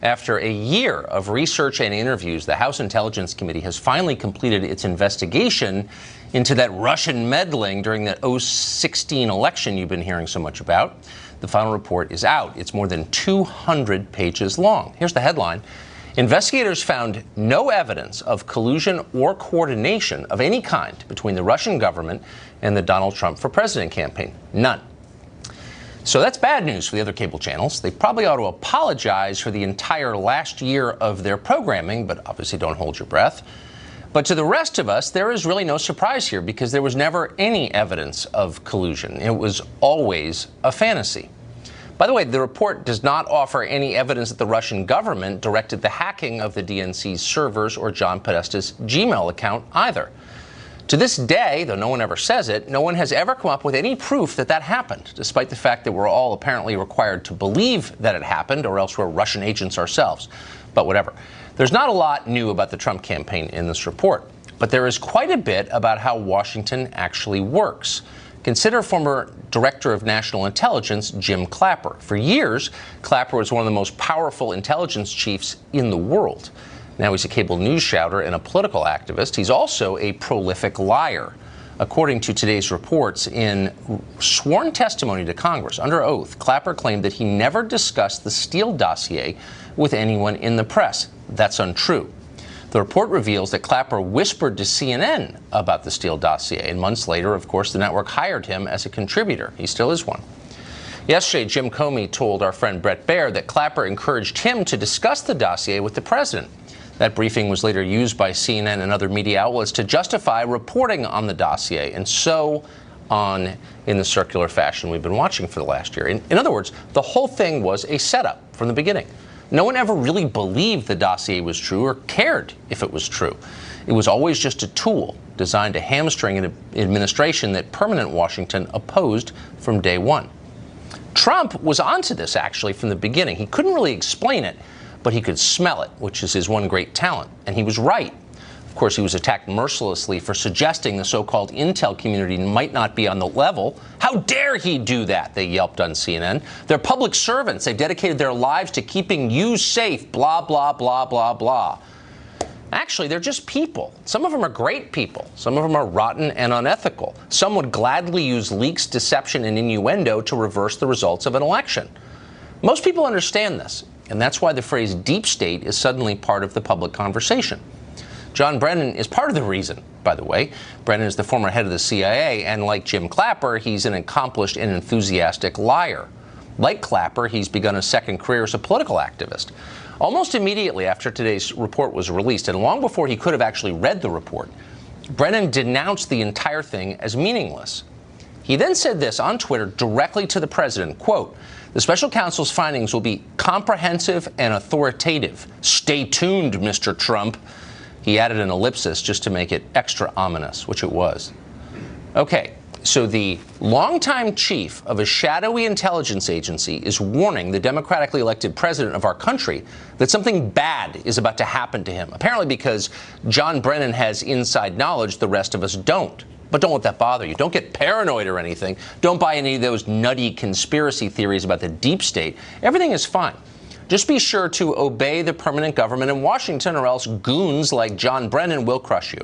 After a year of research and interviews, the House Intelligence Committee has finally completed its investigation into that Russian meddling during that 2016 election you've been hearing so much about. The final report is out. It's more than 200 pages long. Here's the headline. Investigators found no evidence of collusion or coordination of any kind between the Russian government and the Donald Trump for President campaign. None. So that's bad news for the other cable channels. They probably ought to apologize for the entire last year of their programming, but obviously don't hold your breath. But to the rest of us, there is really no surprise here because there was never any evidence of collusion. It was always a fantasy. By the way, the report does not offer any evidence that the Russian government directed the hacking of the DNC's servers or John Podesta's Gmail account either. To this day, though no one ever says it, no one has ever come up with any proof that that happened, despite the fact that we're all apparently required to believe that it happened, or else we're Russian agents ourselves. But whatever. There's not a lot new about the Trump campaign in this report, but there is quite a bit about how Washington actually works. Consider former Director of National Intelligence Jim Clapper. For years, Clapper was one of the most powerful intelligence chiefs in the world. Now he's a cable news shouter and a political activist. He's also a prolific liar. According to today's reports, in sworn testimony to Congress under oath, Clapper claimed that he never discussed the Steele dossier with anyone in the press. That's untrue. The report reveals that Clapper whispered to CNN about the Steele dossier, and months later, of course, the network hired him as a contributor. He still is one. Yesterday, Jim Comey told our friend Bret Baier that Clapper encouraged him to discuss the dossier with the president. That briefing was later used by CNN and other media outlets to justify reporting on the dossier, and so on in the circular fashion we've been watching for the last year. In other words, the whole thing was a setup from the beginning. No one ever really believed the dossier was true or cared if it was true. It was always just a tool designed to hamstring an administration that permanent Washington opposed from day one. Trump was onto this actually from the beginning. He couldn't really explain it, but he could smell it, which is his one great talent. And he was right. Of course, he was attacked mercilessly for suggesting the so-called intel community might not be on the level. How dare he do that, they yelped on CNN. They're public servants. They've dedicated their lives to keeping you safe, blah, blah, blah, blah, blah. Actually, they're just people. Some of them are great people. Some of them are rotten and unethical. Some would gladly use leaks, deception, and innuendo to reverse the results of an election. Most people understand this, and that's why the phrase deep state is suddenly part of the public conversation. John Brennan is part of the reason, by the way. Brennan is the former head of the CIA, and like Jim Clapper, he's an accomplished and enthusiastic liar. Like Clapper, he's begun a second career as a political activist. Almost immediately after today's report was released, and long before he could have actually read the report, Brennan denounced the entire thing as meaningless. He then said this on Twitter directly to the president, quote, "The special counsel's findings will be comprehensive and authoritative. Stay tuned, Mr. Trump." He added an ellipsis just to make it extra ominous, which it was. Okay, so the longtime chief of a shadowy intelligence agency is warning the democratically elected president of our country that something bad is about to happen to him, apparently because John Brennan has inside knowledge the rest of us don't. But don't let that bother you. Don't get paranoid or anything. Don't buy any of those nutty conspiracy theories about the deep state. Everything is fine. Just be sure to obey the permanent government in Washington, or else goons like John Brennan will crush you.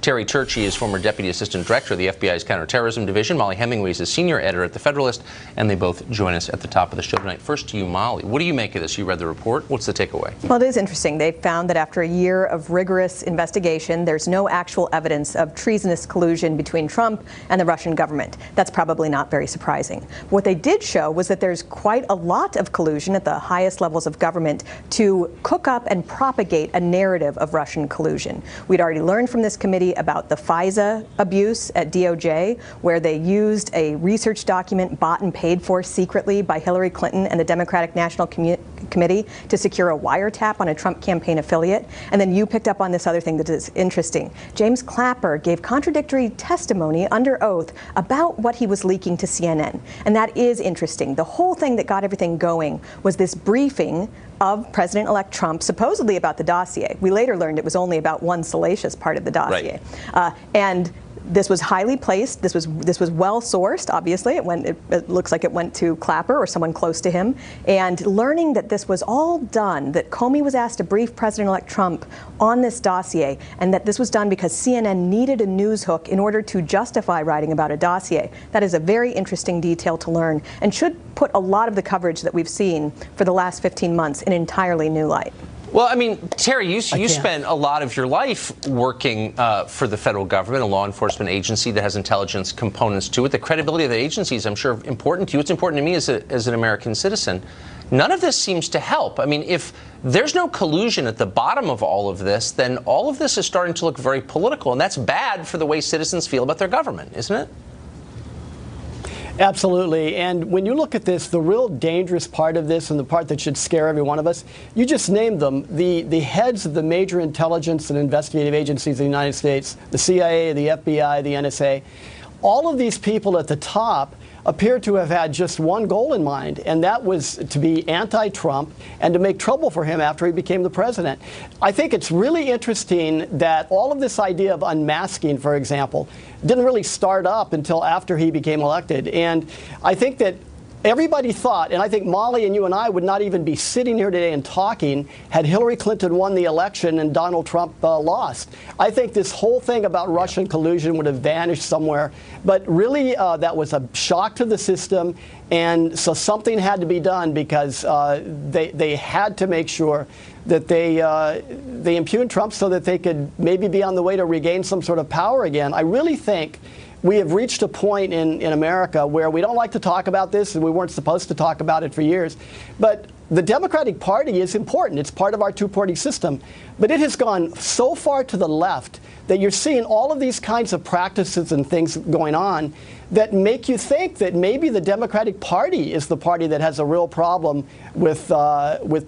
Terry Turchie is former Deputy Assistant Director of the FBI's Counterterrorism Division. Mollie Hemmingway is a senior editor at the Federalist, and they both join us at the top of the show tonight. First to you, Mollie. What do you make of this? You read the report. What's the takeaway? Well, it is interesting. They found that after a year of rigorous investigation, there's no actual evidence of treasonous collusion between Trump and the Russian government. That's probably not very surprising. What they did show was that there's quite a lot of collusion at the highest levels of government to cook up and propagate a narrative of Russian collusion. We'd already learned from this committee about the FISA abuse at DOJ, where they used a research document bought and paid for secretly by Hillary Clinton and the Democratic National Committee to secure a wiretap on a Trump campaign affiliate. And then you picked up on this other thing that is interesting. James Clapper gave contradictory testimony under oath about what he was leaking to CNN. And that is interesting. The whole thing that got everything going was this briefing of President-elect Trump, supposedly about the dossier. We later learned it was only about one salacious part of the dossier. Right. And This was highly placed. This was well sourced. Obviously, it looks like it went to Clapper or someone close to him. And learning that this was all done, that Comey was asked to brief President-elect Trump on this dossier, and that this was done because CNN needed a news hook in order to justify writing about a dossier. That is a very interesting detail to learn, and should put a lot of the coverage that we've seen for the last 15 months in an entirely new light. Well, I mean, Terry, you spent a lot of your life working for the federal government, a law enforcement agency that has intelligence components to it. The credibility of the agency is, I'm sure, important to you. It's important to me as an American citizen. None of this seems to help. I mean, if there's no collusion at the bottom of all of this, then all of this is starting to look very political, and that's bad for the way citizens feel about their government, isn't it? Absolutely. And when you look at this, the real dangerous part of this, and the part that should scare every one of us, you just named them, the heads of the major intelligence and investigative agencies of the United States, the CIA, the FBI, the NSA, all of these people at the top appear to have had just one goal in mind, and that was to be anti-Trump and to make trouble for him after he became the president. I think it's really interesting that all of this idea of unmasking, for example, didn't really start up until after he became elected. And I think that everybody thought, and I think Mollie and you and I would not even be sitting here today and talking had Hillary Clinton won the election and Donald Trump lost. I think this whole thing about Russian collusion would have vanished somewhere. But really, that was a shock to the system. And so something had to be done, because they had to make sure that they impugned Trump so that they could maybe be on the way to regain some sort of power again. I really think we have reached a point in America where we don't like to talk about this, and we weren't supposed to talk about it for years. But the Democratic Party is important. It's part of our two-party system. But it has gone so far to the left that you're seeing all of these kinds of practices and things going on that make you think that maybe the Democratic Party is the party that has a real problem with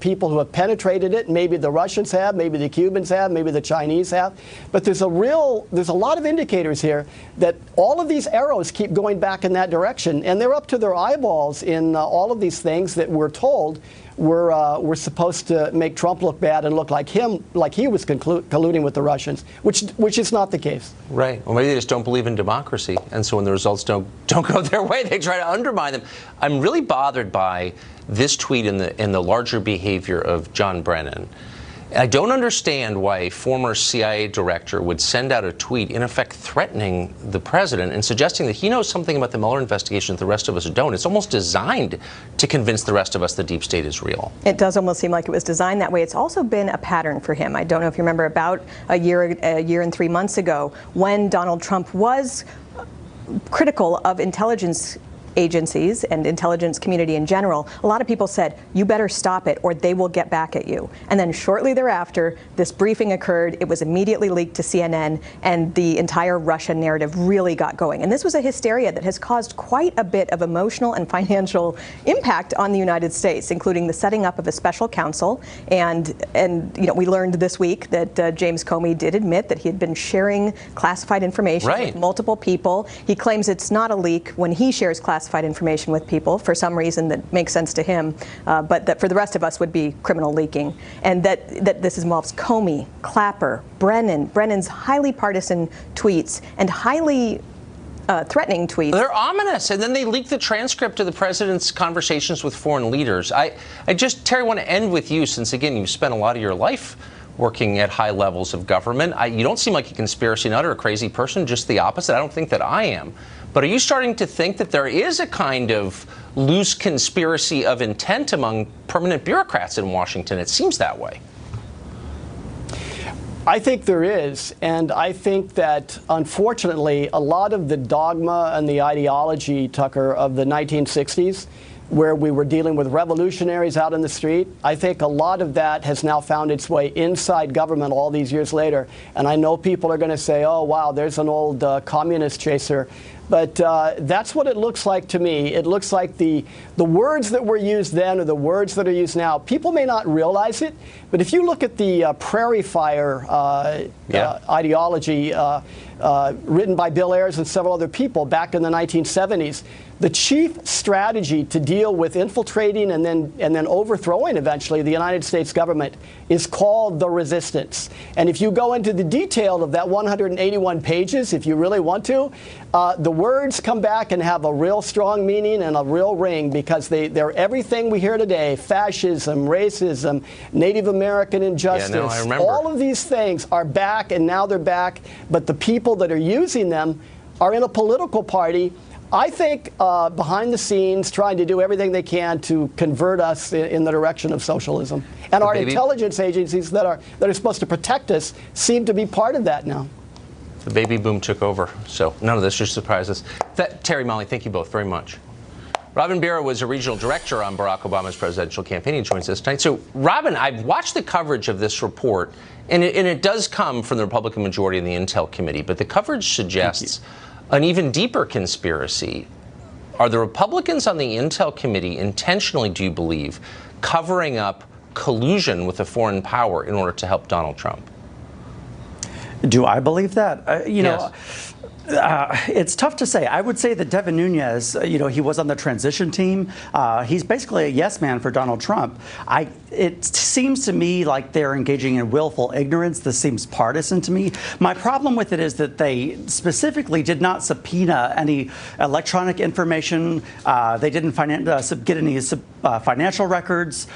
people who have penetrated it. Maybe the Russians have, maybe the Cubans have, maybe the Chinese have. But there's a lot of indicators here that all of these arrows keep going back in that direction, and they're up to their eyeballs in all of these things that we're told we're supposed to make Trump look bad and look like he was colluding with the Russians, which is not the case. Right. Well, maybe they just don't believe in democracy, and so when the results don't go their way, they try to undermine them. I'm really bothered by this tweet in the larger behavior of John Brennan. I don't understand why a former CIA director would send out a tweet, in effect threatening the president and suggesting that he knows something about the Mueller investigation that the rest of us don't. It's almost designed to convince the rest of us the deep state is real. It does almost seem like it was designed that way. It's also been a pattern for him. I don't know if you remember, about a year and 3 months ago, when Donald Trump was critical of intelligence agencies and intelligence community in general, a lot of people said, you better stop it or they will get back at you. And then shortly thereafter, this briefing occurred. It was immediately leaked to CNN, and the entire Russia narrative really got going. And this was a hysteria that has caused quite a bit of emotional and financial impact on the United States, including the setting up of a special counsel. And we learned this week that James Comey did admit that he had been sharing classified information with multiple people. He claims it's not a leak when he shares classified information with people for some reason that makes sense to him, but that for the rest of us would be criminal leaking. And that this involves Comey, Clapper, Brennan's highly partisan tweets and highly threatening tweets. They're ominous. And then they leak the transcript of the president's conversations with foreign leaders. I just, Terry, want to end with you, since, again, you've spent a lot of your life working at high levels of government. You don't seem like a conspiracy nut or a crazy person, just the opposite. I don't think that I am. But are you starting to think that there is a kind of loose conspiracy of intent among permanent bureaucrats in Washington? It seems that way. I think there is, and I think that, unfortunately, a lot of the dogma and the ideology, Tucker, of the 1960s, where we were dealing with revolutionaries out in the street, I think a lot of that has now found its way inside government all these years later. And I know people are going to say, oh, wow, there's an old communist chaser. But that's what it looks like to me. It looks like the words that were used then are the words that are used now. People may not realize it, but if you look at the Prairie Fire ideology written by Bill Ayers and several other people back in the 1970s, the chief strategy to deal with infiltrating and then overthrowing eventually the United States government is called the resistance. And if you go into the detail of that 181 pages, if you really want to, the words come back and have a real strong meaning and a real ring, because they're everything we hear today: fascism, racism, Native American injustice. Yeah, no, I remember. All of these things are back, and now they're back, but the people that are using them are in a political party, I think, behind the scenes, trying to do everything they can to convert us in the direction of socialism. And our intelligence agencies that are supposed to protect us seem to be part of that now. The baby boom took over, so none of this should surprise us. Terry, Mollie, thank you both very much. Robin Biro was a regional director on Barack Obama's presidential campaign. He joins us tonight. So, Robin, I've watched the coverage of this report, and it does come from the Republican majority in the Intel Committee, but the coverage suggests an even deeper conspiracy. Are the Republicans on the Intel Committee intentionally, do you believe, covering up collusion with a foreign power in order to help Donald Trump? Do I believe that? You know, it's tough to say. I would say that Devin Nunes, he was on the transition team. He's basically a yes man for Donald Trump. It seems to me like they're engaging in willful ignorance. This seems partisan to me. My problem with it is that they specifically did not subpoena any electronic information. They didn't get any financial records.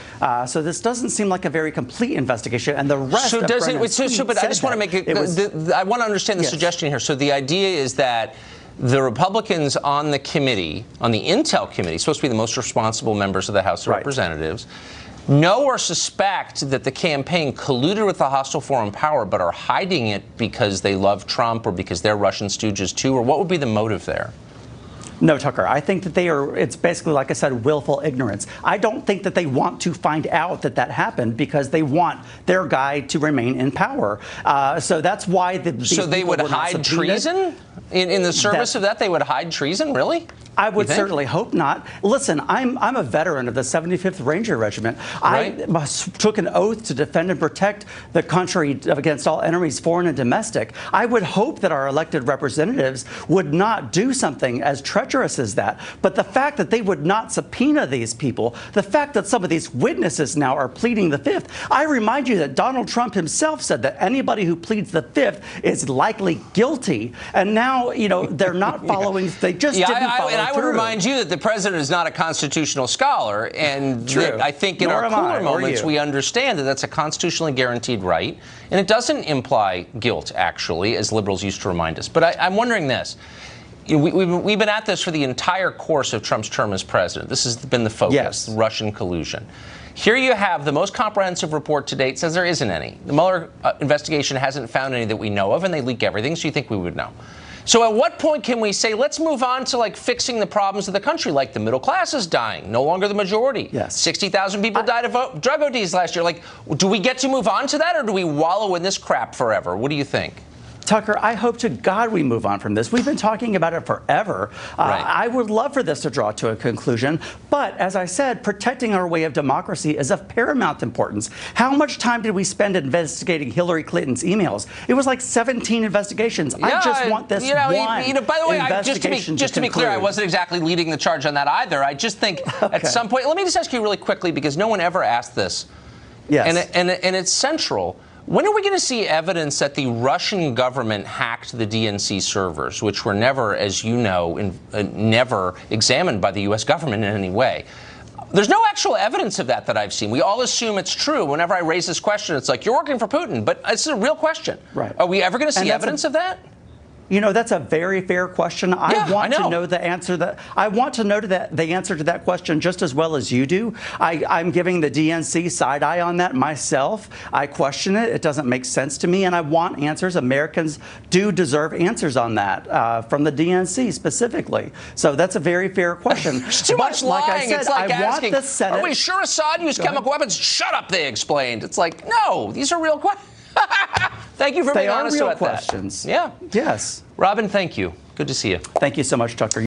So this doesn't seem like a very complete investigation. And the rest. So does it? But I just want to make it. I want to understand the suggestion here. So the idea is that the Republicans on the committee, on the Intel Committee, supposed to be the most responsible members of the House of Representatives, know or suspect that the campaign colluded with a hostile foreign power, but are hiding it because they love Trump or because they're Russian stooges too, or what would be the motive there? No, Tucker. I think that it's basically, like I said, willful ignorance. I don't think that they want to find out that happened because they want their guy to remain in power. So that's why So they would hide treason? In the service of that, they would hide treason? Really? I would certainly hope not. Listen, I'm a veteran of the 75th Ranger Regiment. Right. I took an oath to defend and protect the country against all enemies, foreign and domestic. I would hope that our elected representatives would not do something as treacherous as that. But the fact that they would not subpoena these people, the fact that some of these witnesses now are pleading the Fifth, I remind you that Donald Trump himself said that anybody who pleads the Fifth is likely guilty. And now, they're not following. They just didn't follow. I would remind you that the president is not a constitutional scholar, and I think in our cooler moments we understand that that's a constitutionally guaranteed right, and it doesn't imply guilt, actually, as liberals used to remind us. But I'm wondering this. We've been at this for the entire course of Trump's term as president. This has been the focus, Russian collusion. Here you have the most comprehensive report to date says there isn't any. The Mueller investigation hasn't found any that we know of, and they leak everything, so you think we would know. So at what point can we say, let's move on to fixing the problems of the country, like the middle class is dying, no longer the majority. 60,000 people died of drug ODs last year. Do we get to move on to that, or do we wallow in this crap forever? What do you think? Tucker, I hope to God we move on from this. We've been talking about it forever. I would love for this to draw to a conclusion. But as I said, protecting our way of democracy is of paramount importance. How much time did we spend investigating Hillary Clinton's emails? It was like 17 investigations. I just want this one by the way, just to be clear, I wasn't exactly leading the charge on that either. I just think at some point, let me just ask you really quickly, because no one ever asked this. And it's central. When are we going to see evidence that the Russian government hacked the DNC servers, which were never, as you know, never examined by the U.S. government in any way? There's no actual evidence of that I've seen. We all assume it's true. Whenever I raise this question, it's like, you're working for Putin. But it's a real question. Are we ever going to see evidence of that? That's a very fair question. I want to know the answer. I want to know the answer to that question just as well as you do. I'm giving the DNC side eye on that myself. I question it. It doesn't make sense to me, and I want answers. Americans do deserve answers on that from the DNC specifically. So that's a very fair question. There's too much lying. Like I said, it's like asking, want the Senate. Are we sure Assad used chemical weapons? Shut up, they explained. It's like, no, these are real questions. Thank you for being honest about that. They are real questions. Yeah. Yes. Robin, thank you. Good to see you. Thank you so much, Tucker.